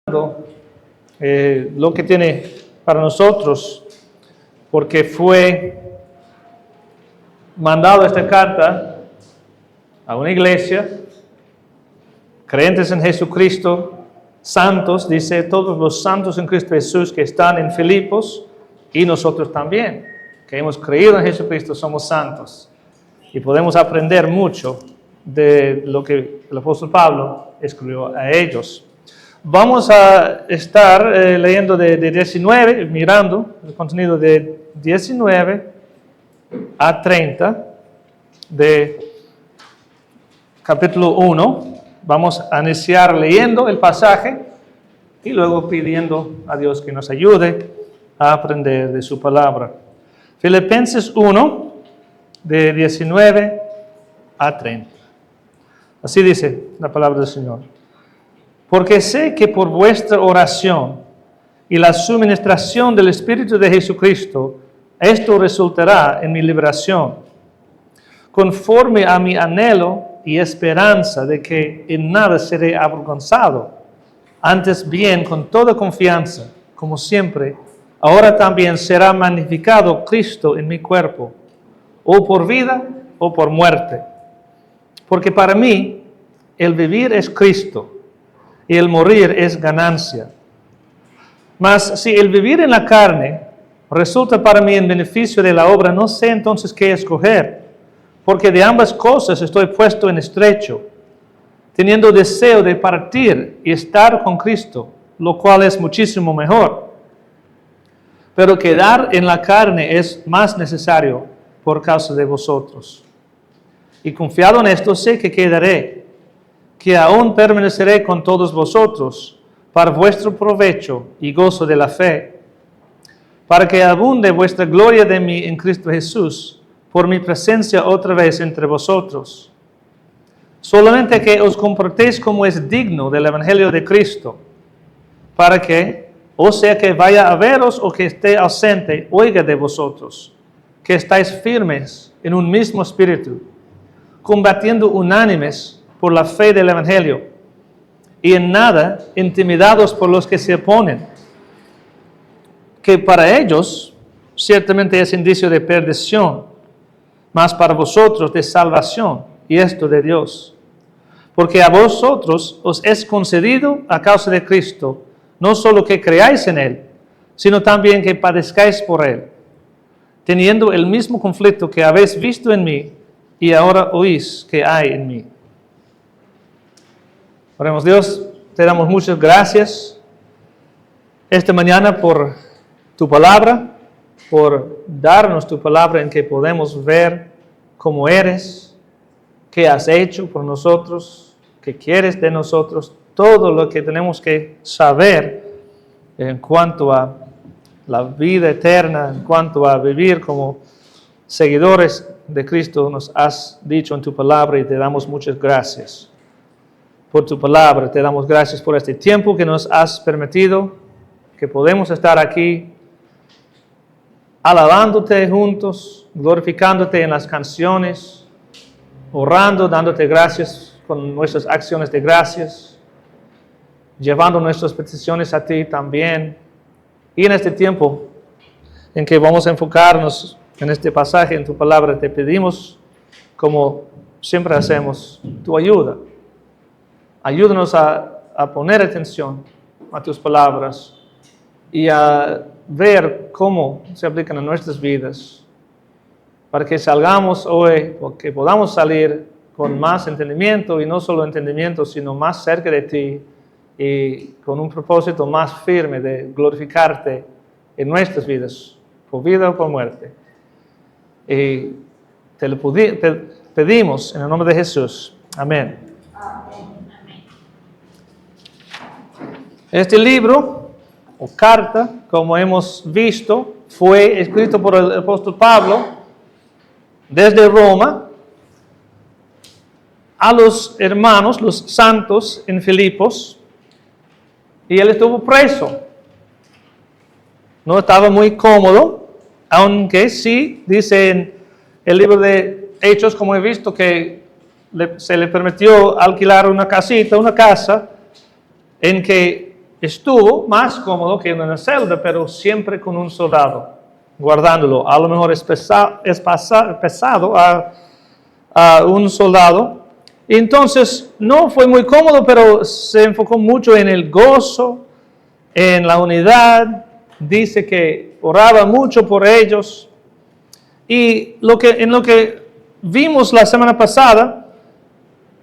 lo que tiene para nosotros, porque fue mandado esta carta a una iglesia, creyentes en Jesucristo, santos, dice todos los santos en Cristo Jesús que están en Filipos, y nosotros también, que hemos creído en Jesucristo, somos santos. Y podemos aprender mucho de lo que el apóstol Pablo escribió a ellos. Vamos a estar leyendo de 19, mirando el contenido de 19 a 30 de capítulo 1. Vamos a iniciar leyendo el pasaje y luego pidiendo a Dios que nos ayude a aprender de su palabra. Filipenses 1, de 19 a 30. Así dice la palabra del Señor. Porque sé que por vuestra oración y la suministración del Espíritu de Jesucristo, esto resultará en mi liberación, conforme a mi anhelo y esperanza de que en nada seré avergonzado, antes bien con toda confianza, como siempre, ahora también será magnificado Cristo en mi cuerpo, o por vida o por muerte. Porque para mí el vivir es Cristo y el morir es ganancia. Mas si el vivir en la carne resulta para mí en beneficio de la obra, no sé entonces qué escoger, porque de ambas cosas estoy puesto en estrecho, teniendo deseo de partir y estar con Cristo, lo cual es muchísimo mejor. Pero quedar en la carne es más necesario por causa de vosotros. Y confiado en esto, sé que quedaré, que aún permaneceré con todos vosotros, para vuestro provecho y gozo de la fe, para que abunde vuestra gloria de mí en Cristo Jesús, por mi presencia otra vez entre vosotros. Solamente que os comportéis como es digno del Evangelio de Cristo, para que, o sea que vaya a veros o que esté ausente, oiga de vosotros, que estáis firmes en un mismo espíritu, combatiendo unánimes por la fe del Evangelio, y en nada intimidados por los que se oponen, que para ellos ciertamente es indicio de perdición, mas para vosotros de salvación, y esto de Dios. Porque a vosotros os es concedido a causa de Cristo, no solo que creáis en Él, sino también que padezcáis por Él, teniendo el mismo conflicto que habéis visto en mí, y ahora oís que hay en mí. Oremos. Dios, te damos muchas gracias esta mañana por tu palabra, por darnos tu palabra en que podemos ver cómo eres, qué has hecho por nosotros, qué quieres de nosotros, todo lo que tenemos que saber en cuanto a la vida eterna, en cuanto a vivir como seguidores de Cristo, nos has dicho en tu palabra y te damos muchas gracias por tu palabra. Te damos gracias por este tiempo que nos has permitido, que podemos estar aquí alabándote juntos, glorificándote en las canciones, orando, dándote gracias con nuestras acciones de gracias, llevando nuestras peticiones a ti también. Y en este tiempo en que vamos a enfocarnos en este pasaje, en tu palabra, te pedimos, como siempre hacemos, tu ayuda. Ayúdanos a poner atención a tus palabras y a ver cómo se aplican a nuestras vidas, para que salgamos hoy, o que podamos salir con más entendimiento, y no solo entendimiento, sino más cerca de ti, y con un propósito más firme de glorificarte en nuestras vidas, por vida o por muerte. Y te lo pedimos en el nombre de Jesús. Amén. Este libro, o carta, como hemos visto, fue escrito por el apóstol Pablo desde Roma a los hermanos, los santos en Filipos, y él estuvo preso. No estaba muy cómodo, aunque sí, dice en el libro de Hechos, como he visto, que se le permitió alquilar una casita, una casa, en que estuvo más cómodo que en una celda, pero siempre con un soldado, guardándolo. A lo mejor es pesado a un soldado. Entonces, no fue muy cómodo, pero se enfocó mucho en el gozo, en la unidad. Dice que oraba mucho por ellos. Y en lo que vimos la semana pasada,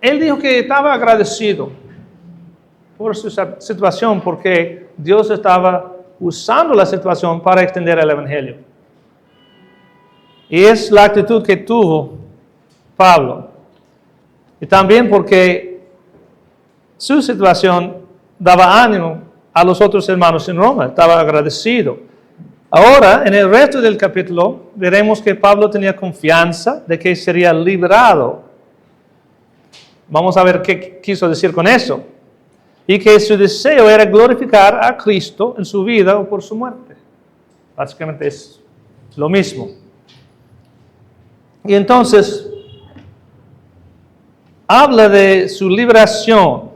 él dijo que estaba agradecido por su situación, porque Dios estaba usando la situación para extender el Evangelio. Y es la actitud que tuvo Pablo. Y también porque su situación daba ánimo a los otros hermanos en Roma, estaba agradecido. Ahora, en el resto del capítulo, veremos que Pablo tenía confianza de que sería librado. Vamos a ver qué quiso decir con eso. Y que su deseo era glorificar a Cristo en su vida o por su muerte. Básicamente es lo mismo. Y entonces, habla de su liberación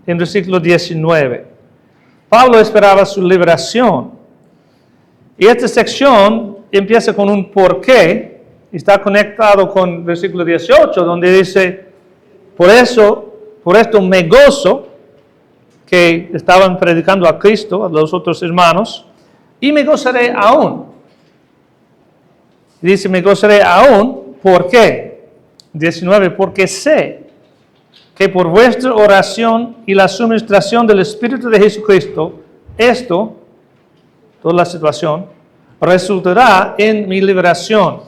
en versículo 19. Pablo esperaba su liberación. Y esta sección empieza con un porqué. Y está conectado con versículo 18, donde dice, por esto me gozo, que estaban predicando a Cristo, a los otros hermanos, y me gozaré aún. Dice, me gozaré aún, ¿por qué? 19, porque sé que por vuestra oración y la suministración del Espíritu de Jesucristo, toda la situación, resultará en mi liberación.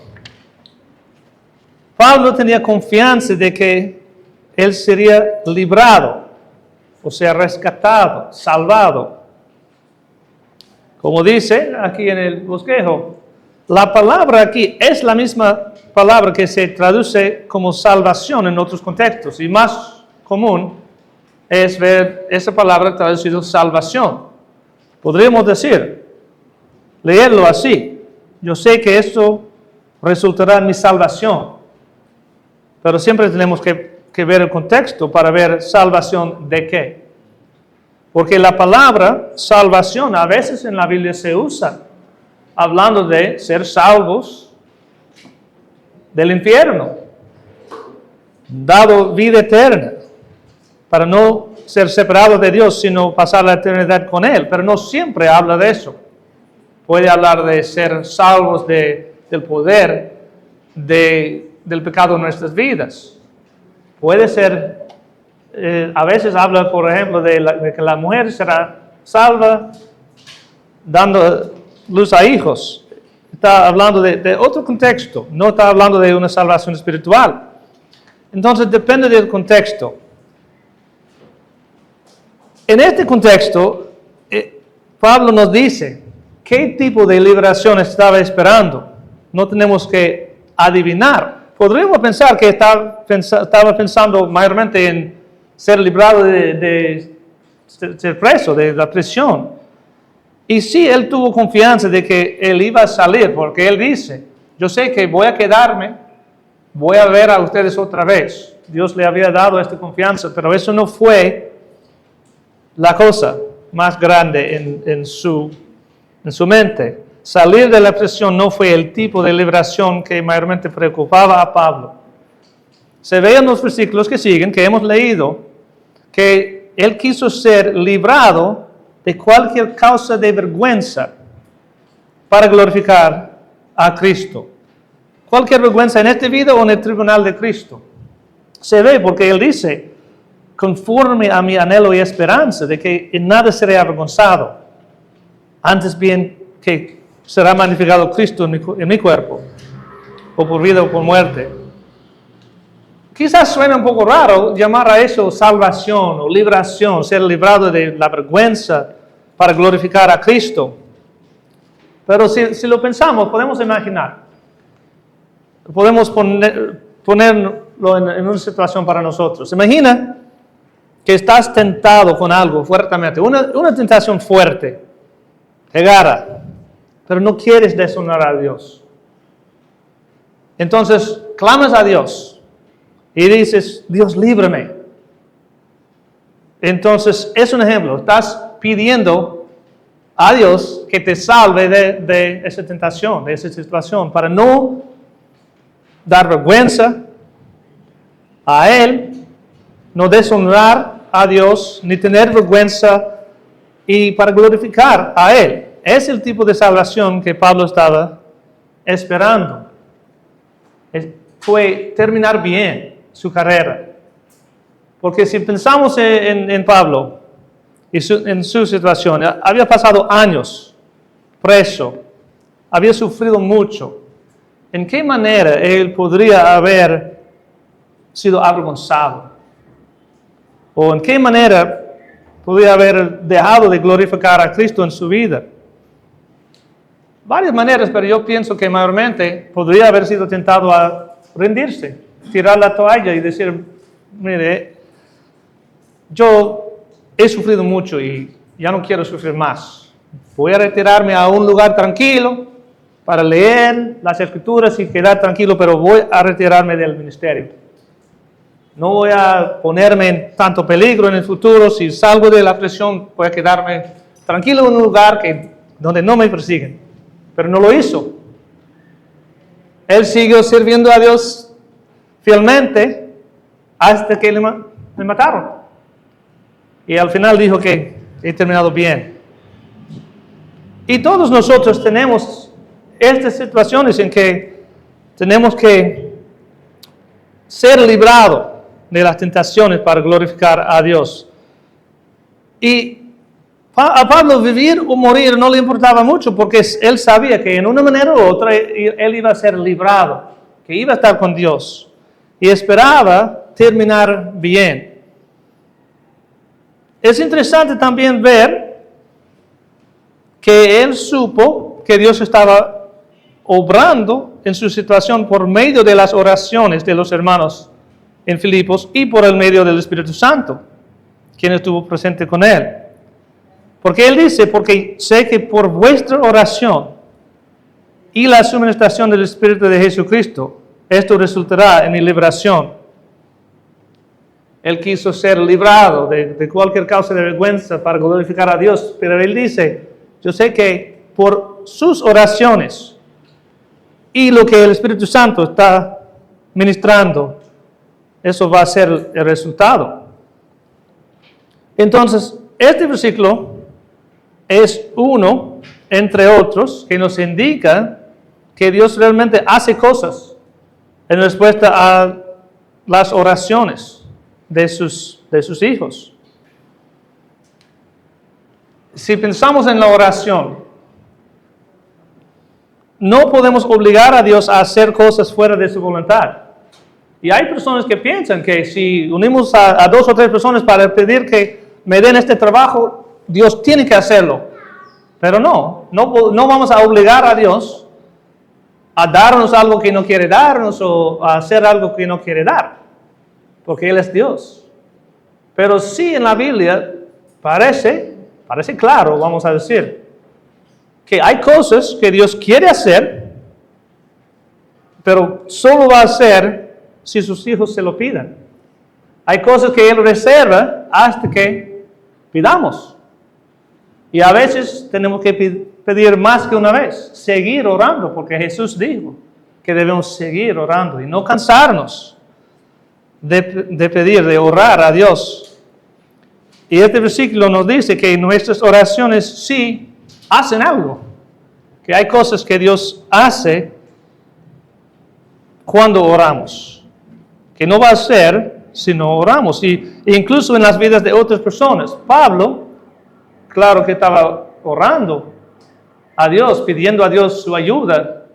Pablo tenía confianza de que él sería librado, o sea, rescatado, salvado. Como dice aquí en el bosquejo, la palabra aquí es la misma palabra que se traduce como salvación en otros contextos, y más común es ver esa palabra traducida salvación. Podríamos decir, leerlo así, yo sé que esto resultará en mi salvación, pero siempre tenemos que ver el contexto para ver salvación de qué. Porque la palabra salvación a veces en la Biblia se usa hablando de ser salvos del infierno, dado vida eterna, para no ser separados de Dios, sino pasar la eternidad con Él. Pero no siempre habla de eso. Puede hablar de ser salvos del poder del pecado en nuestras vidas. Puede ser, a veces habla, por ejemplo, de que la mujer será salva dando luz a hijos. Está hablando de otro contexto, no está hablando de una salvación espiritual. Entonces depende del contexto. En este contexto, Pablo nos dice qué tipo de liberación estaba esperando. No tenemos que adivinar. Podríamos pensar que estaba pensando mayormente en ser librado de ser preso, de la prisión. Y sí, él tuvo confianza de que él iba a salir, porque él dice, yo sé que voy a quedarme, voy a ver a ustedes otra vez. Dios le había dado esta confianza, pero eso no fue la cosa más grande en su mente. Salir de la prisión no fue el tipo de liberación que mayormente preocupaba a Pablo. Se ve en los versículos que siguen, que hemos leído, que él quiso ser librado de cualquier causa de vergüenza para glorificar a Cristo. Cualquier vergüenza en esta vida o en el tribunal de Cristo. Se ve porque él dice, conforme a mi anhelo y esperanza de que en nada seré avergonzado, antes bien que será magnificado Cristo en mi cuerpo, o por vida o por muerte. Quizás suena un poco raro llamar a eso salvación o liberación, ser librado de la vergüenza para glorificar a Cristo. Pero si lo pensamos, podemos imaginar. Podemos ponerlo en una situación para nosotros. Imagina que estás tentado con algo fuertemente, una tentación fuerte, te agarra, pero no quieres deshonrar a Dios. Entonces, clamas a Dios y dices, Dios, líbrame. Entonces, es un ejemplo. Estás pidiendo a Dios que te salve de esa tentación, de esa situación, para no dar vergüenza a Él, no deshonrar a Dios, ni tener vergüenza, y para glorificar a Él. Es el tipo de salvación que Pablo estaba esperando. Fue terminar bien su carrera. Porque si pensamos en Pablo y en su situación, había pasado años preso, había sufrido mucho. ¿En qué manera él podría haber sido avergonzado? ¿O en qué manera podría haber dejado de glorificar a Cristo en su vida? Varias maneras, pero yo pienso que mayormente podría haber sido tentado a rendirse, tirar la toalla y decir, mire, yo he sufrido mucho y ya no quiero sufrir más. Voy a retirarme a un lugar tranquilo para leer las Escrituras y quedar tranquilo, pero voy a retirarme del ministerio. No voy a ponerme en tanto peligro en el futuro. Si salgo de la prisión, voy a quedarme tranquilo en un lugar donde no me persiguen. Pero no lo hizo. Él siguió sirviendo a Dios fielmente hasta que le mataron. Y al final dijo que he terminado bien. Y todos nosotros tenemos estas situaciones en que tenemos que ser librados de las tentaciones para glorificar a Dios. Y a Pablo vivir o morir no le importaba mucho, porque él sabía que en una manera u otra él iba a ser librado, que iba a estar con Dios. Y esperaba terminar bien. Es interesante también ver que él supo que Dios estaba obrando en su situación por medio de las oraciones de los hermanos en Filipos y por el medio del Espíritu Santo, quien estuvo presente con él. Porque él dice, porque sé que por vuestra oración y la suministración del Espíritu de Jesucristo, esto resultará en mi liberación. Él quiso ser librado de cualquier causa de vergüenza para glorificar a Dios, pero él dice, yo sé que por sus oraciones y lo que el Espíritu Santo está ministrando, eso va a ser el resultado. Entonces, este versículo es uno, entre otros, que nos indica que Dios realmente hace cosas en respuesta a las oraciones de sus hijos. Si pensamos en la oración, no podemos obligar a Dios a hacer cosas fuera de su voluntad. Y hay personas que piensan que si unimos a 2 o 3 personas para pedir que me den este trabajo, Dios tiene que hacerlo. Pero no vamos a obligar a Dios a darnos algo que no quiere darnos o a hacer algo que no quiere dar, porque Él es Dios. Pero sí en la Biblia parece claro, vamos a decir, que hay cosas que Dios quiere hacer, pero solo va a hacer si sus hijos se lo pidan. Hay cosas que Él reserva hasta que pidamos. Y a veces tenemos que pedir más que una vez, seguir orando, porque Jesús dijo que debemos seguir orando y no cansarnos de pedir, de orar a Dios. Y este versículo nos dice que nuestras oraciones sí hacen algo, que hay cosas que Dios hace cuando oramos, que no va a ser si no oramos. Y incluso en las vidas de otras personas. Pablo, claro que estaba orando a Dios, pidiendo a Dios su ayuda,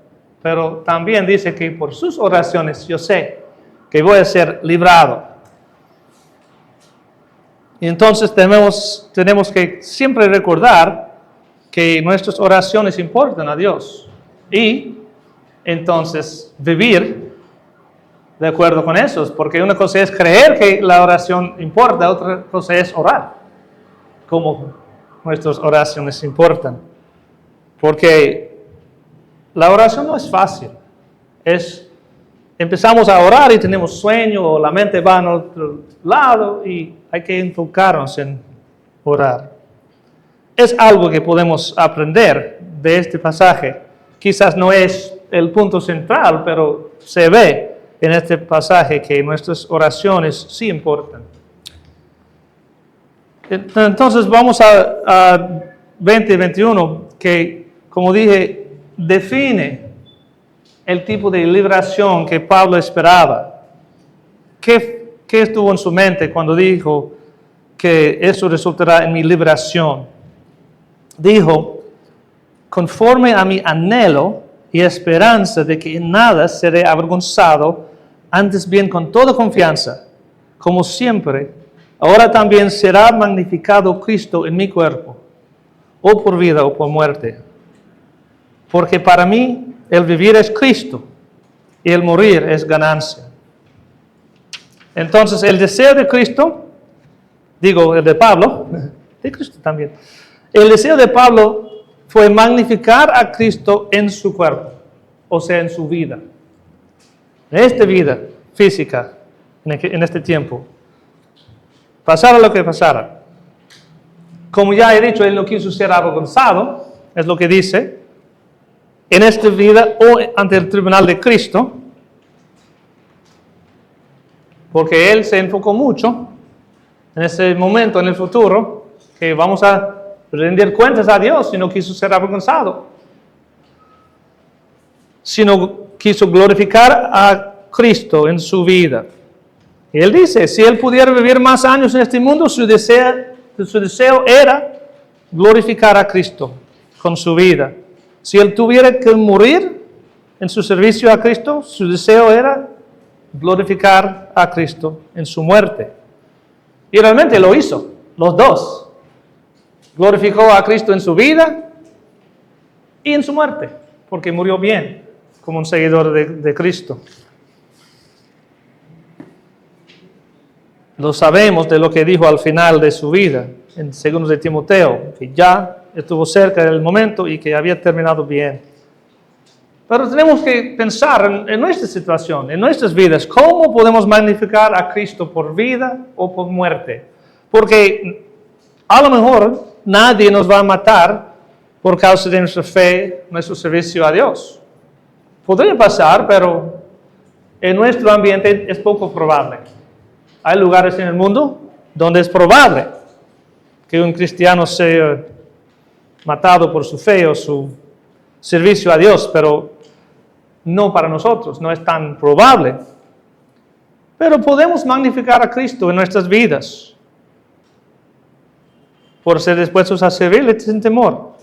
pero también dice que por sus oraciones yo sé que voy a ser librado. Y entonces tenemos que siempre recordar que nuestras oraciones importan a Dios. Y entonces vivir de acuerdo con eso, porque una cosa es creer que la oración importa, otra cosa es orar como nuestras oraciones importan. Porque la oración no es fácil. Empezamos a orar y tenemos sueño o la mente va a otro lado y hay que enfocarnos en orar. es algo que podemos aprender de este pasaje. Quizás no es el punto central, pero se ve en este pasaje que nuestras oraciones sí importan. Entonces vamos a 20 y 21, que como dije, define el tipo de liberación que Pablo esperaba. ¿Qué estuvo en su mente cuando dijo que eso resultará en mi liberación? Dijo, conforme a mi anhelo y esperanza de que en nada seré avergonzado, antes bien con toda confianza, como siempre, ahora también será magnificado Cristo en mi cuerpo, o por vida o por muerte. Porque para mí el vivir es Cristo y el morir es ganancia. Entonces el deseo de Cristo, digo el de Pablo, de Cristo también, el deseo de Pablo fue magnificar a Cristo en su cuerpo, o sea, en su vida. En esta vida física, en este tiempo. Pasara lo que pasara. Como ya he dicho, él no quiso ser avergonzado, es lo que dice, en esta vida o ante el tribunal de Cristo, porque él se enfocó mucho en ese momento, en el futuro, que vamos a rendir cuentas a Dios, si no quiso ser avergonzado, sino quiso glorificar a Cristo en su vida. Y él dice, si él pudiera vivir más años en este mundo, su deseo era glorificar a Cristo con su vida. Si él tuviera que morir en su servicio a Cristo, su deseo era glorificar a Cristo en su muerte. Y realmente lo hizo, los dos. Glorificó a Cristo en su vida y en su muerte, porque murió bien como un seguidor de Cristo. Lo sabemos de lo que dijo al final de su vida, en 2 de Timoteo, que ya estuvo cerca del momento y que había terminado bien. Pero tenemos que pensar en nuestra situación, en nuestras vidas, cómo podemos magnificar a Cristo por vida o por muerte. Porque a lo mejor nadie nos va a matar por causa de nuestra fe, nuestro servicio a Dios. Podría pasar, pero en nuestro ambiente es poco probable. Hay lugares en el mundo donde es probable que un cristiano sea matado por su fe o su servicio a Dios, pero no para nosotros, no es tan probable. Pero podemos magnificar a Cristo en nuestras vidas por ser dispuestos a servirle sin temor.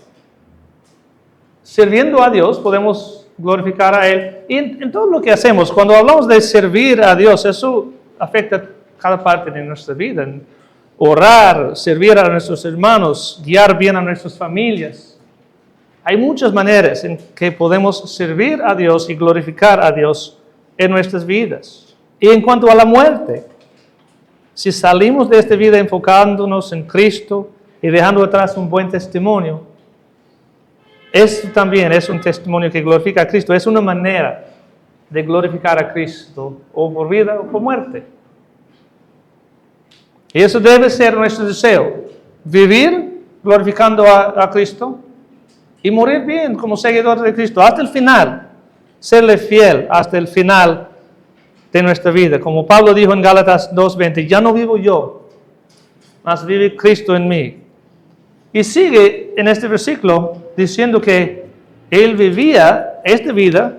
Sirviendo a Dios podemos glorificar a Él. Y en todo lo que hacemos, cuando hablamos de servir a Dios, eso afecta cada parte de nuestra vida. En orar, servir a nuestros hermanos, guiar bien a nuestras familias. Hay muchas maneras en que podemos servir a Dios y glorificar a Dios en nuestras vidas. Y en cuanto a la muerte, si salimos de esta vida enfocándonos en Cristo y dejando atrás un buen testimonio, esto también es un testimonio que glorifica a Cristo. Es una manera de glorificar a Cristo, o por vida o por muerte. Y eso debe ser nuestro deseo. Vivir glorificando a Cristo y morir bien como seguidor de Cristo. Hasta el final. Serle fiel hasta el final de nuestra vida. Como Pablo dijo en Gálatas 2:20, ya no vivo yo, mas vive Cristo en mí. Y sigue en este versículo diciendo que él vivía esta vida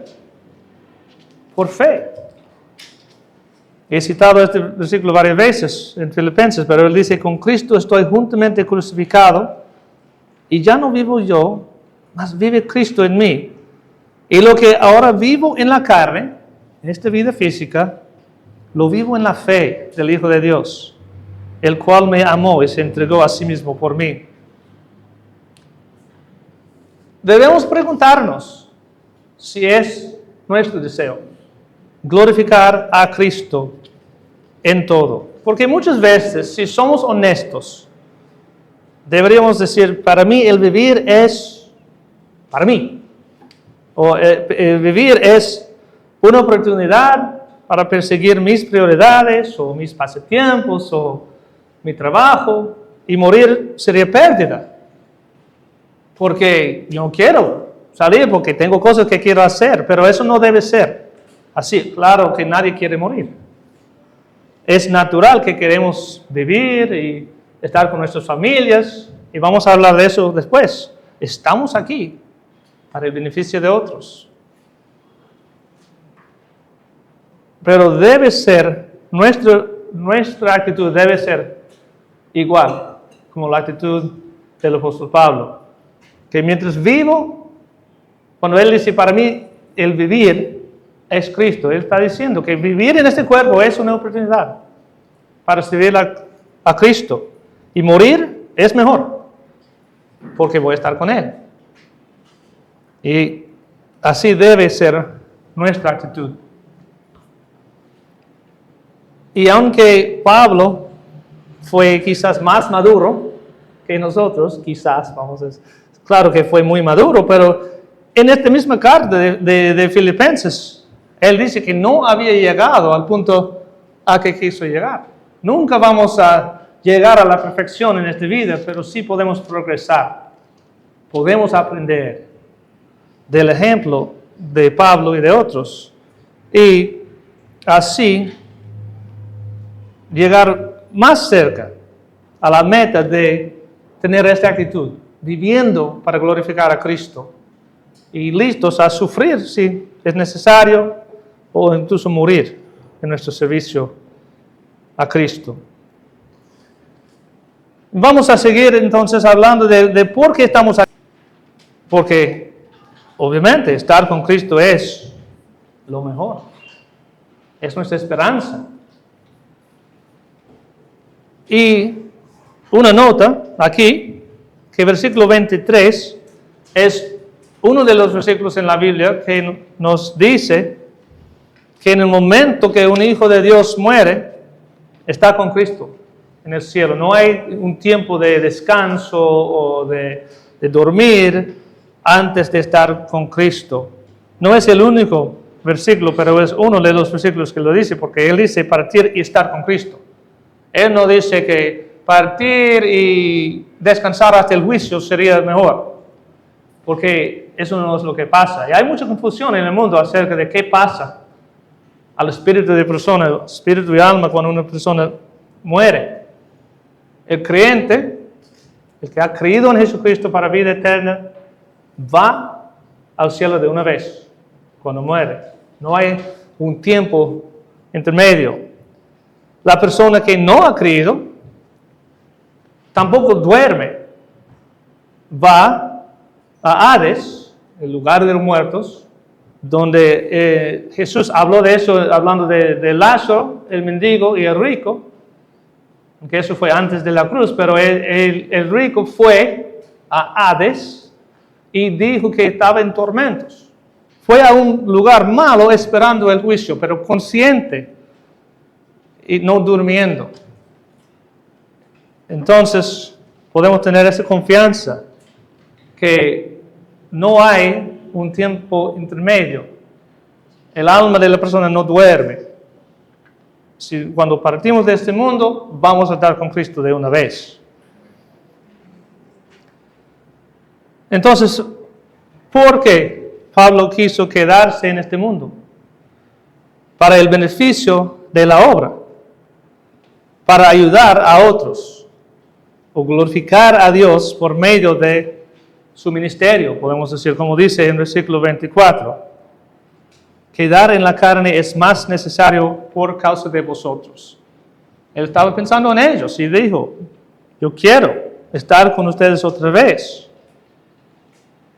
por fe. He citado este versículo varias veces en Filipenses, pero él dice, con Cristo estoy juntamente crucificado y ya no vivo yo, mas vive Cristo en mí. Y lo que ahora vivo en la carne, en esta vida física, lo vivo en la fe del Hijo de Dios, el cual me amó y se entregó a sí mismo por mí. Debemos preguntarnos si es nuestro deseo glorificar a Cristo en todo. Porque muchas veces, si somos honestos, deberíamos decir, para mí el vivir es para mí. O vivir es una oportunidad para perseguir mis prioridades o mis pasatiempos o mi trabajo, y morir sería pérdida. porque yo quiero salir, porque tengo cosas que quiero hacer, pero eso no debe ser así. Claro que nadie quiere morir. Es natural que queremos vivir y estar con nuestras familias, y vamos a hablar de eso después. Estamos aquí para el beneficio de otros. Pero debe ser, nuestra actitud debe ser igual como la actitud del apóstol Pablo. Que mientras vivo, cuando él dice, para mí el vivir es Cristo, él está diciendo que vivir en este cuerpo es una oportunidad para servir a Cristo. Y morir es mejor, porque voy a estar con él. Y así debe ser nuestra actitud. Y aunque Pablo fue quizás más maduro que nosotros, claro que fue muy maduro, pero en esta misma carta de Filipenses, él dice que no había llegado al punto a que quiso llegar. Nunca vamos a llegar a la perfección en esta vida, pero sí podemos progresar. Podemos aprender del ejemplo de Pablo y de otros. Y así llegar más cerca a la meta de tener esta actitud, viviendo para glorificar a Cristo y listos a sufrir si es necesario o incluso morir en nuestro servicio a Cristo. Vamos a seguir entonces hablando de por qué estamos aquí. Porque obviamente estar con Cristo es lo mejor, es nuestra esperanza. Y una nota aquí, que versículo 23 es uno de los versículos en la Biblia que nos dice que en el momento que un hijo de Dios muere, está con Cristo en el cielo. No hay un tiempo de descanso o de dormir antes de estar con Cristo. No es el único versículo, pero es uno de los versículos que lo dice, porque él dice partir y estar con Cristo. Él no dice que partir y descansar hasta el juicio sería mejor, porque eso no es lo que pasa. Y hay mucha confusión en el mundo acerca de qué pasa al espíritu de persona, espíritu y alma cuando una persona muere. El creyente, el que ha creído en Jesucristo para vida eterna, va al cielo de una vez cuando muere. No hay un tiempo intermedio. La persona que no ha creído tampoco duerme. Va a Hades, el lugar de los muertos, donde Jesús habló de eso, hablando de Lázaro, el mendigo y el rico, aunque eso fue antes de la cruz, pero el rico fue a Hades y dijo que estaba en tormentos. Fue a un lugar malo esperando el juicio, pero consciente y no durmiendo. Entonces, podemos tener esa confianza que no hay un tiempo intermedio. El alma de la persona no duerme. Cuando partimos de este mundo, vamos a estar con Cristo de una vez. Entonces, ¿por qué Pablo quiso quedarse en este mundo? Para el beneficio de la obra, para ayudar a otros, o glorificar a Dios por medio de su ministerio, podemos decir, como dice en el versículo 24, quedar en la carne es más necesario por causa de vosotros. Él estaba pensando en ellos y dijo, yo quiero estar con ustedes otra vez,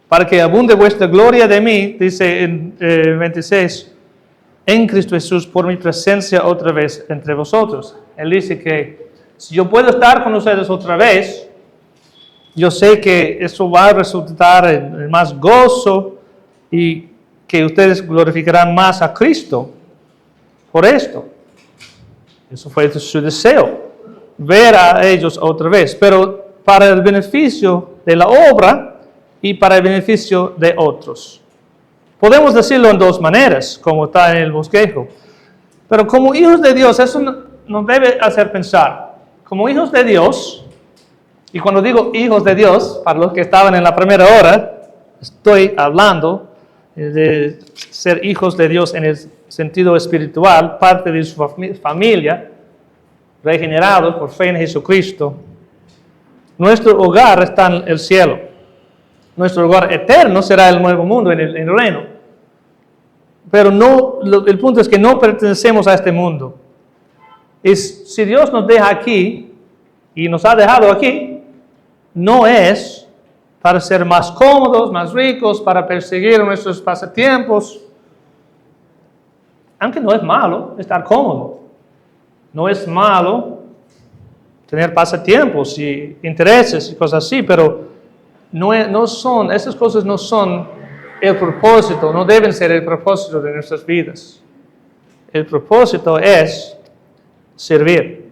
para que abunde vuestra gloria de mí, dice en 26, en Cristo Jesús por mi presencia otra vez entre vosotros. Él dice que si yo puedo estar con ustedes otra vez, yo sé que eso va a resultar en más gozo y que ustedes glorificarán más a Cristo por esto. Eso fue su deseo, ver a ellos otra vez, pero para el beneficio de la obra y para el beneficio de otros. Podemos decirlo en dos maneras, como está en el bosquejo, pero como hijos de Dios, eso nos debe hacer pensar. Como hijos de Dios, Y cuando digo hijos de Dios, para los que estaban en la primera hora, estoy hablando de ser hijos de Dios en el sentido espiritual, parte de su familia, regenerados por fe en Jesucristo. Nuestro hogar está en el cielo. Nuestro hogar eterno será el nuevo mundo, en el reino. Pero el punto es que no pertenecemos a este mundo. Y si Dios nos deja aquí, y nos ha dejado aquí, no es para ser más cómodos, más ricos, para perseguir nuestros pasatiempos. Aunque no es malo estar cómodo. No es malo tener pasatiempos y intereses y cosas así, pero esas cosas no son el propósito, no deben ser el propósito de nuestras vidas. El propósito es servir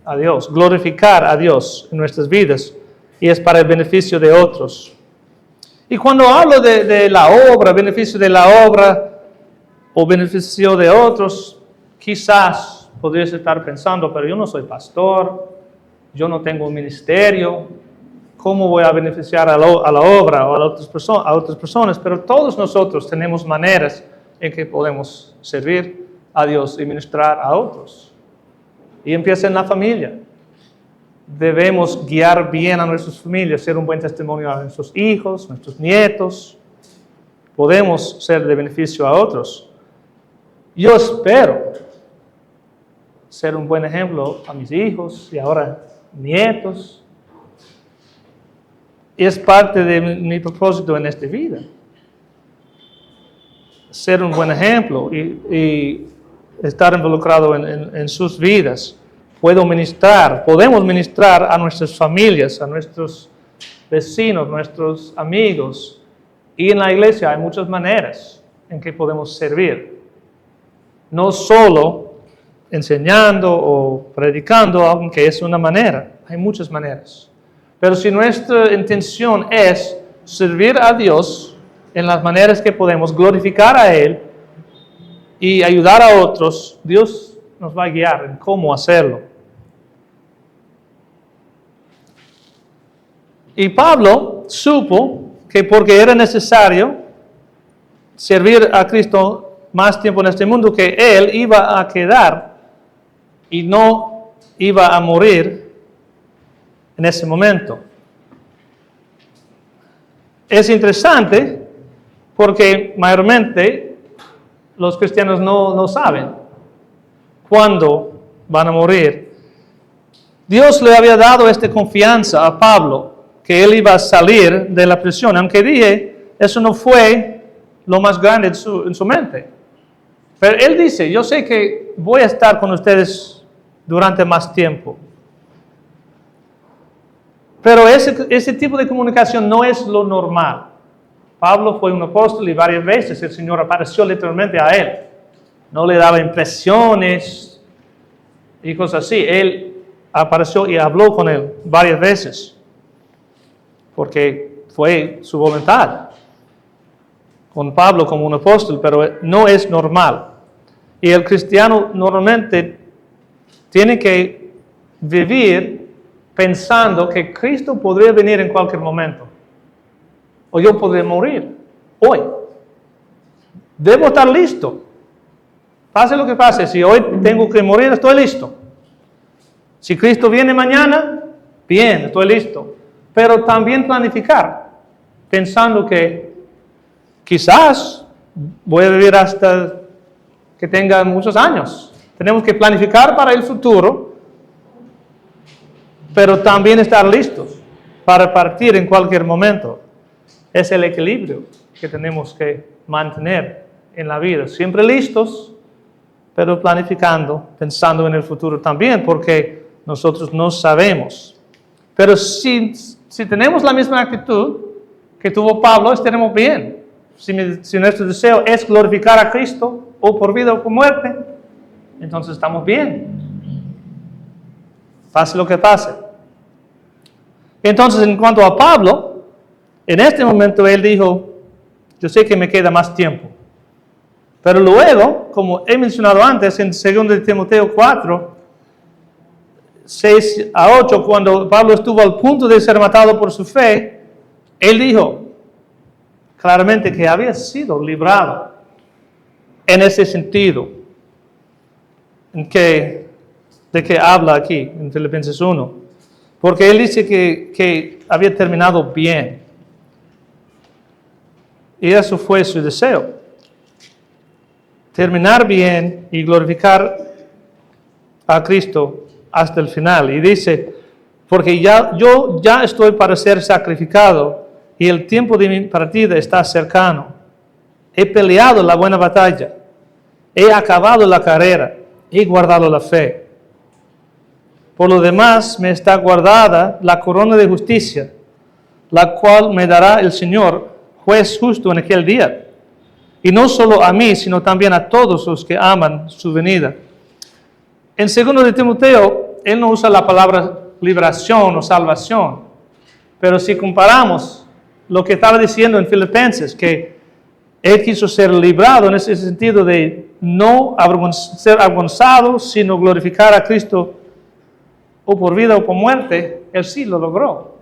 a Dios, glorificar a Dios en nuestras vidas, y es para el beneficio de otros. Y cuando hablo de la obra, beneficio de la obra o beneficio de otros, quizás podrías estar pensando, pero yo no soy pastor, yo no tengo un ministerio, ¿cómo voy a beneficiar a la obra o a otras personas? Pero todos nosotros tenemos maneras en que podemos servir a Dios y ministrar a otros. Y empieza en la familia. Debemos guiar bien a nuestras familias, ser un buen testimonio a nuestros hijos, nuestros nietos. Podemos ser de beneficio a otros. Yo espero ser un buen ejemplo a mis hijos y ahora nietos. Y es parte de mi propósito en esta vida. Ser un buen ejemplo y estar involucrado en sus vidas. Podemos ministrar a nuestras familias, a nuestros vecinos, nuestros amigos. Y en la iglesia hay muchas maneras en que podemos servir. No solo enseñando o predicando, aunque es una manera. Hay muchas maneras. Pero si nuestra intención es servir a Dios en las maneras que podemos, glorificar a Él y ayudar a otros, Dios nos va a guiar en cómo hacerlo. Y Pablo supo que porque era necesario servir a Cristo más tiempo en este mundo, que Él iba a quedar y no iba a morir en ese momento. Es interesante porque mayormente los cristianos no saben cuándo van a morir. Dios le había dado esta confianza a Pablo, que él iba a salir de la prisión, aunque dije, eso no fue lo más grande en su mente. Pero él dice, yo sé que voy a estar con ustedes durante más tiempo. Pero ese tipo de comunicación no es lo normal. Pablo fue un apóstol y varias veces el Señor apareció literalmente a él. No le daba impresiones y cosas así. Él apareció y habló con él varias veces. Porque fue su voluntad con Pablo como un apóstol, pero no es normal. Y el cristiano normalmente tiene que vivir pensando que Cristo podría venir en cualquier momento. O yo podría morir hoy. Debo estar listo. Pase lo que pase, si hoy tengo que morir, estoy listo. Si Cristo viene mañana, bien, estoy listo. Pero también planificar, pensando que quizás voy a vivir hasta que tenga muchos años. Tenemos que planificar para el futuro, pero también estar listos para partir en cualquier momento. Es el equilibrio que tenemos que mantener en la vida. Siempre listos, pero planificando, pensando en el futuro también, porque nosotros no sabemos. Pero si tenemos la misma actitud que tuvo Pablo, estaremos bien. Si nuestro deseo es glorificar a Cristo, o por vida o por muerte, entonces estamos bien. Pase lo que pase. Entonces, en cuanto a Pablo, en este momento él dijo, yo sé que me queda más tiempo. Pero luego, como he mencionado antes, en 2 Timoteo 4, 6 a 8, cuando Pablo estuvo al punto de ser matado por su fe, él dijo claramente que había sido librado en ese sentido, de que habla aquí en Filipenses 1, porque él dice que había terminado bien, y eso fue su deseo, terminar bien y glorificar a Cristo hasta el final. Y dice, porque yo ya estoy para ser sacrificado y el tiempo de mi partida está cercano. He peleado la buena batalla, he acabado la carrera, he guardado la fe. Por lo demás me está guardada la corona de justicia, la cual me dará el Señor, juez justo en aquel día. Y no solo a mí, sino también a todos los que aman su venida. En 2 de Timoteo, él no usa la palabra liberación o salvación, pero si comparamos lo que estaba diciendo en Filipenses, que él quiso ser librado en ese sentido de no ser avergonzado, sino glorificar a Cristo o por vida o por muerte, él sí lo logró.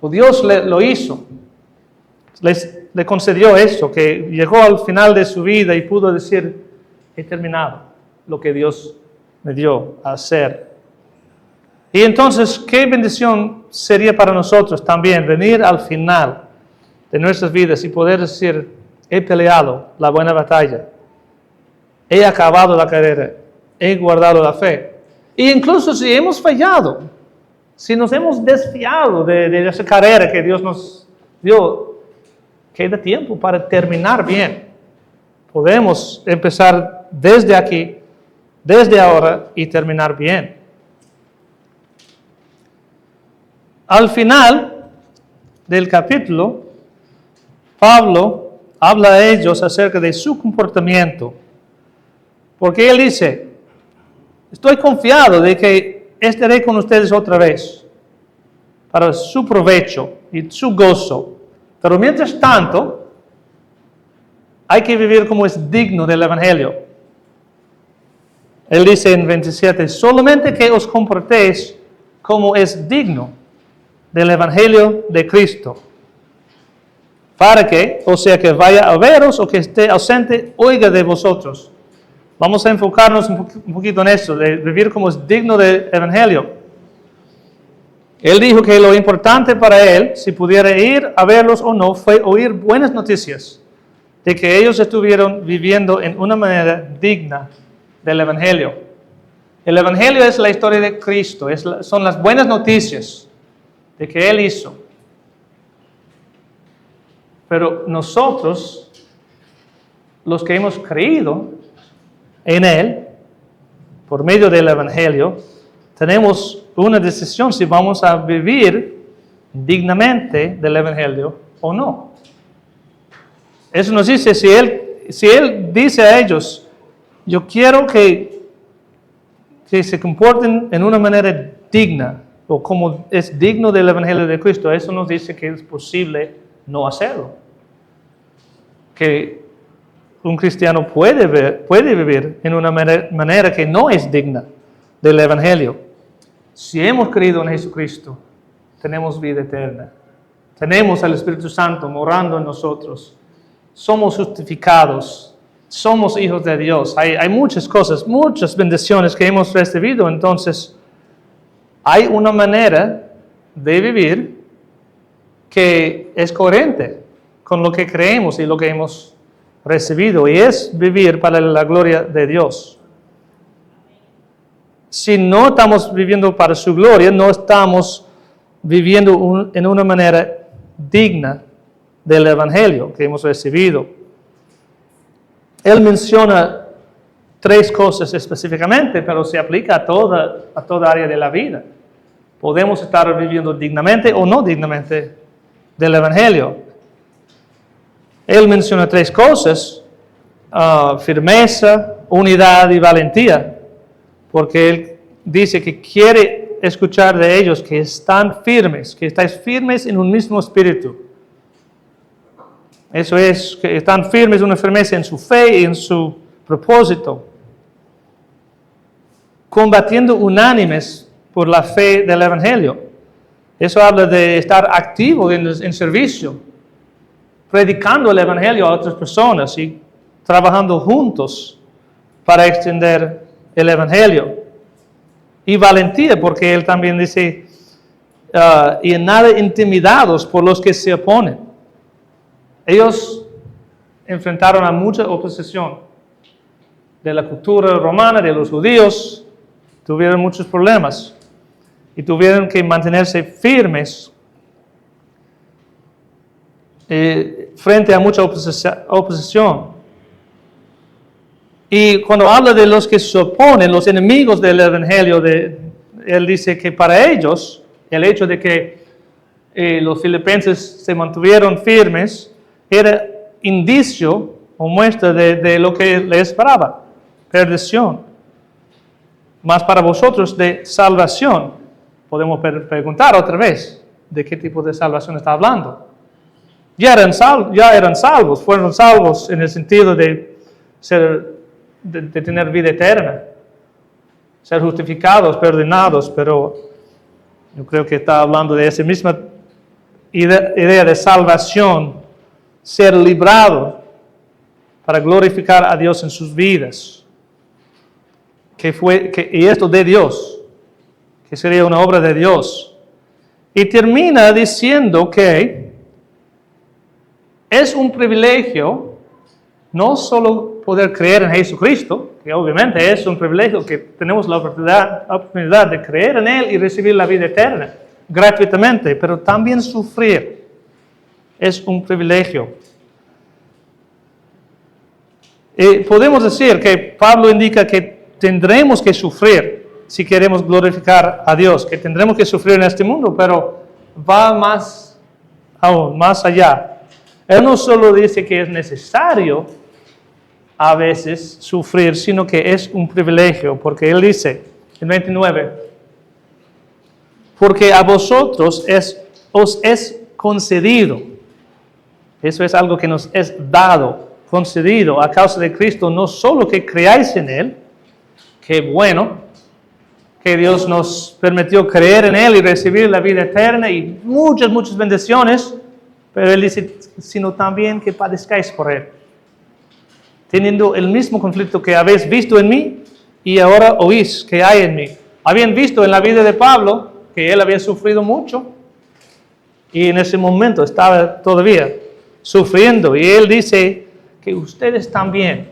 O Dios lo hizo. Le concedió eso, que llegó al final de su vida y pudo decir, he terminado lo que Dios me dio a hacer. Y entonces, qué bendición sería para nosotros también venir al final de nuestras vidas y poder decir, he peleado la buena batalla, he acabado la carrera, he guardado la fe. E incluso si hemos fallado, si nos hemos desviado de esa carrera que Dios nos dio, queda tiempo para terminar bien. Podemos empezar desde aquí, desde ahora, y terminar bien. Al final del capítulo, Pablo habla a ellos acerca de su comportamiento, porque él dice, estoy confiado de que estaré con ustedes otra vez, para su provecho y su gozo. Pero mientras tanto, hay que vivir como es digno del Evangelio. Él dice en 27, solamente que os comportéis como es digno del Evangelio de Cristo, para que, o sea que vaya a veros o que esté ausente, oiga de vosotros. Vamos a enfocarnos un poquito en eso, de vivir como es digno del Evangelio. Él dijo que lo importante para él, si pudiera ir a verlos o no, fue oír buenas noticias de que ellos estuvieron viviendo en una manera digna del Evangelio. El Evangelio es la historia de Cristo, son las buenas noticias de que Él hizo. Pero nosotros, los que hemos creído en Él, por medio del Evangelio, tenemos una decisión si vamos a vivir dignamente del Evangelio o no. Eso nos dice, si él dice a ellos, yo quiero que se comporten en una manera digna, o como es digno del Evangelio de Cristo, eso nos dice que es posible no hacerlo. Que un cristiano puede vivir en una manera que no es digna del Evangelio. Si hemos creído en Jesucristo, tenemos vida eterna. Tenemos al Espíritu Santo morando en nosotros. Somos justificados. Somos hijos de Dios. Hay muchas cosas, muchas bendiciones que hemos recibido. Entonces, hay una manera de vivir que es coherente con lo que creemos y lo que hemos recibido. Y es vivir para la gloria de Dios. Si no estamos viviendo para su gloria, no estamos viviendo en una manera digna del Evangelio que hemos recibido. Él menciona 3 cosas específicamente, pero se aplica a toda área de la vida. Podemos estar viviendo dignamente o no dignamente del Evangelio. Él menciona 3 cosas, firmeza, unidad y valentía. Porque Él dice que quiere escuchar de ellos que están firmes, que estáis firmes en un mismo espíritu. Eso es, que están firmes, una firmeza en su fe y en su propósito. Combatiendo unánimes por la fe del Evangelio. Eso habla de estar activo en servicio, predicando el Evangelio a otras personas y trabajando juntos para extender el Evangelio. Y valentía, porque él también dice, y en nada intimidados por los que se oponen. Ellos enfrentaron a mucha oposición de la cultura romana, de los judíos, tuvieron muchos problemas y tuvieron que mantenerse firmes frente a mucha oposición. Y cuando habla de los que se oponen, los enemigos del Evangelio, él dice que para ellos, el hecho de que los filipenses se mantuvieron firmes, era indicio o muestra de lo que les esperaba, perdición. Más para vosotros de salvación. Podemos preguntar otra vez, ¿de qué tipo de salvación está hablando? Ya eran salvos, fueron salvos en el sentido de tener vida eterna, ser justificados, perdonados, pero yo creo que está hablando de esa misma idea de salvación, ser librado para glorificar a Dios en sus vidas, y esto de Dios, que sería una obra de Dios. Y termina diciendo que es un privilegio no solo poder creer en Jesucristo, que obviamente es un privilegio que tenemos la oportunidad de creer en Él y recibir la vida eterna gratuitamente, pero también sufrir es un privilegio. Podemos decir que Pablo indica que tendremos que sufrir si queremos glorificar a Dios, que tendremos que sufrir en este mundo, pero va más allá. Él no solo dice que es necesario a veces sufrir, sino que es un privilegio, porque él dice en 29, porque a vosotros os es concedido, eso es algo que nos es dado, concedido a causa de Cristo, no solo que creáis en Él, que bueno, que Dios nos permitió creer en Él y recibir la vida eterna y muchas bendiciones, pero Él dice, sino también que padezcáis por Él, teniendo el mismo conflicto que habéis visto en mí y ahora oís que hay en mí. Habían visto en la vida de Pablo que él había sufrido mucho y en ese momento estaba todavía sufriendo. Y él dice que ustedes también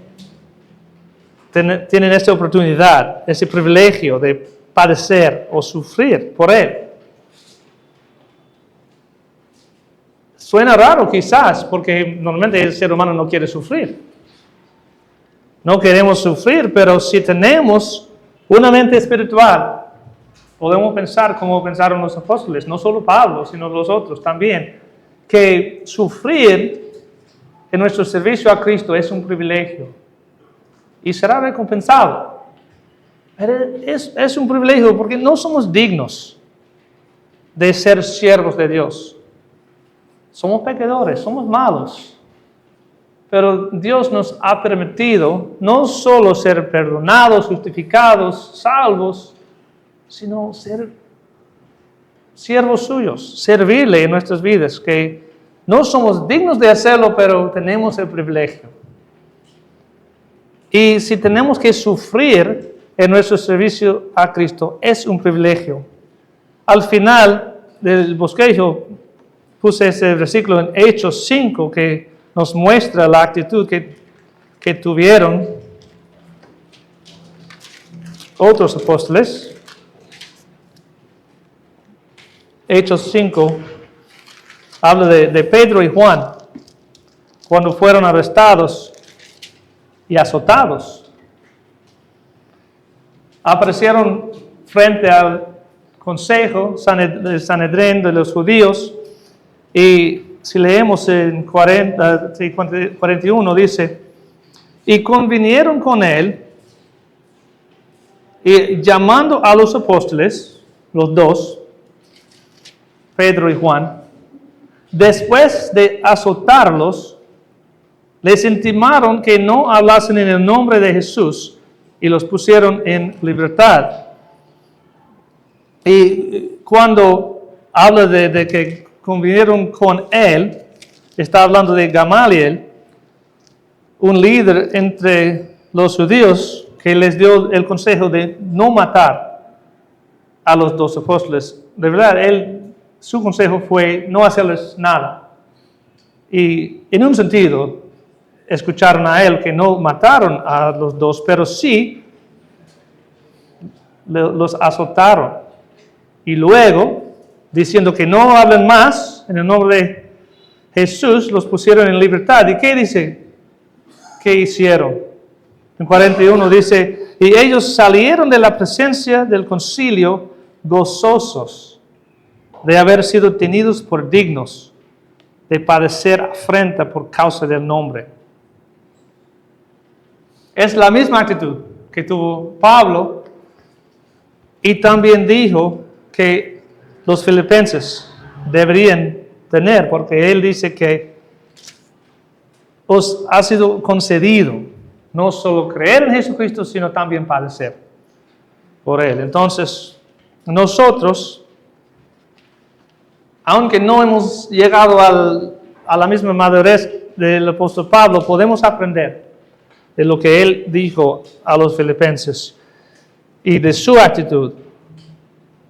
tienen esta oportunidad, ese privilegio de padecer o sufrir por él. Suena raro quizás, porque normalmente el ser humano no quiere sufrir. No queremos sufrir, pero si tenemos una mente espiritual, podemos pensar como pensaron los apóstoles, no solo Pablo, sino los otros también, que sufrir en nuestro servicio a Cristo es un privilegio y será recompensado. Pero es un privilegio porque no somos dignos de ser siervos de Dios. Somos pecadores, somos malos. Pero Dios nos ha permitido no solo ser perdonados, justificados, salvos, sino ser siervos suyos, servirle en nuestras vidas, que no somos dignos de hacerlo, pero tenemos el privilegio. Y si tenemos que sufrir en nuestro servicio a Cristo, es un privilegio. Al final del bosquejo puse ese versículo en Hechos 5 que nos muestra la actitud que tuvieron otros apóstoles. Hechos 5 habla de Pedro y Juan cuando fueron arrestados y azotados. Aparecieron frente al consejo del Sanedrín de los judíos y si leemos en 41 dice, y convinieron con él y llamando a los apóstoles, los dos, Pedro y Juan, después de azotarlos, les intimaron que no hablasen en el nombre de Jesús y los pusieron en libertad. Y cuando habla de que convinieron con él, está hablando de Gamaliel, un líder entre los judíos que les dio el consejo de no matar a los 12 apóstoles. De verdad, su consejo fue no hacerles nada. Y en un sentido, escucharon a él que no mataron a los dos, pero sí los azotaron. Y luego, diciendo que no hablen más, en el nombre de Jesús, los pusieron en libertad. ¿Y qué dice? ¿Qué hicieron? En 41 dice, y ellos salieron de la presencia del concilio gozosos de haber sido tenidos por dignos de padecer afrenta por causa del nombre. Es la misma actitud que tuvo Pablo, y también dijo que los filipenses deberían tener, porque él dice que os ha sido concedido no solo creer en Jesucristo, sino también padecer por él. Entonces, nosotros, aunque no hemos llegado a la misma madurez del apóstol Pablo, podemos aprender de lo que él dijo a los filipenses y de su actitud.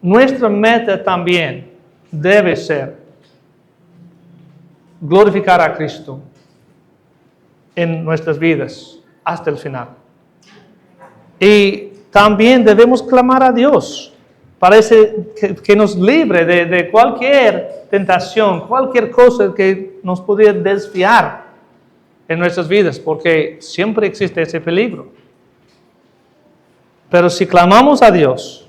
Nuestra meta también debe ser glorificar a Cristo en nuestras vidas hasta el final. Y también debemos clamar a Dios para que nos libre de cualquier tentación, cualquier cosa que nos pudiera desviar en nuestras vidas, porque siempre existe ese peligro. Pero si clamamos a Dios,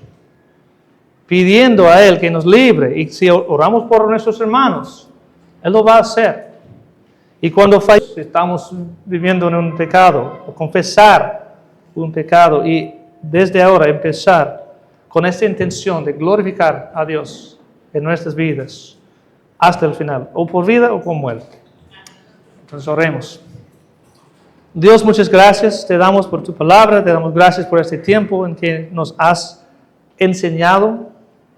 pidiendo a Él que nos libre, y si oramos por nuestros hermanos, Él lo va a hacer. Y cuando fallamos, estamos viviendo en un pecado, o confesar un pecado, y desde ahora empezar con esta intención de glorificar a Dios en nuestras vidas hasta el final, o por vida o por muerte. Entonces oremos. Dios, muchas gracias te damos por tu palabra, te damos gracias por este tiempo en que nos has enseñado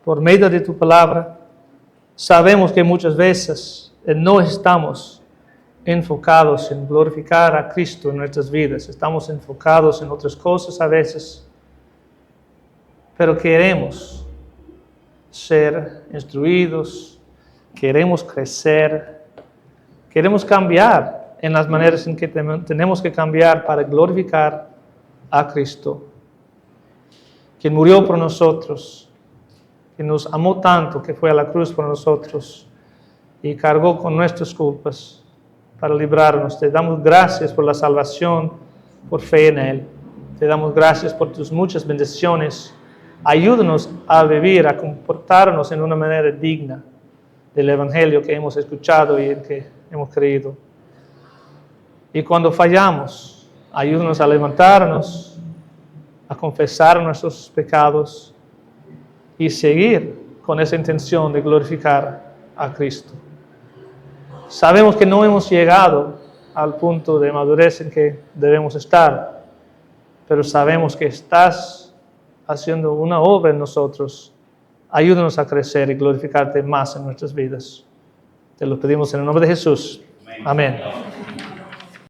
por medio de tu palabra. Sabemos que muchas veces no estamos enfocados en glorificar a Cristo en nuestras vidas, estamos enfocados en otras cosas a veces, pero queremos ser instruidos, queremos crecer, queremos cambiar en las maneras en que tenemos que cambiar para glorificar a Cristo, quien murió por nosotros, que nos amó tanto, que fue a la cruz por nosotros y cargó con nuestras culpas para librarnos. Te damos gracias por la salvación, por fe en Él. Te damos gracias por tus muchas bendiciones. Ayúdanos a vivir, a comportarnos en una manera digna del Evangelio que hemos escuchado y en que hemos creído. Y cuando fallamos, ayúdanos a levantarnos, a confesar nuestros pecados y seguir con esa intención de glorificar a Cristo. Sabemos que no hemos llegado al punto de madurez en que debemos estar, pero sabemos que estás haciendo una obra en nosotros. Ayúdanos a crecer y glorificarte más en nuestras vidas. Te lo pedimos en el nombre de Jesús. Amén.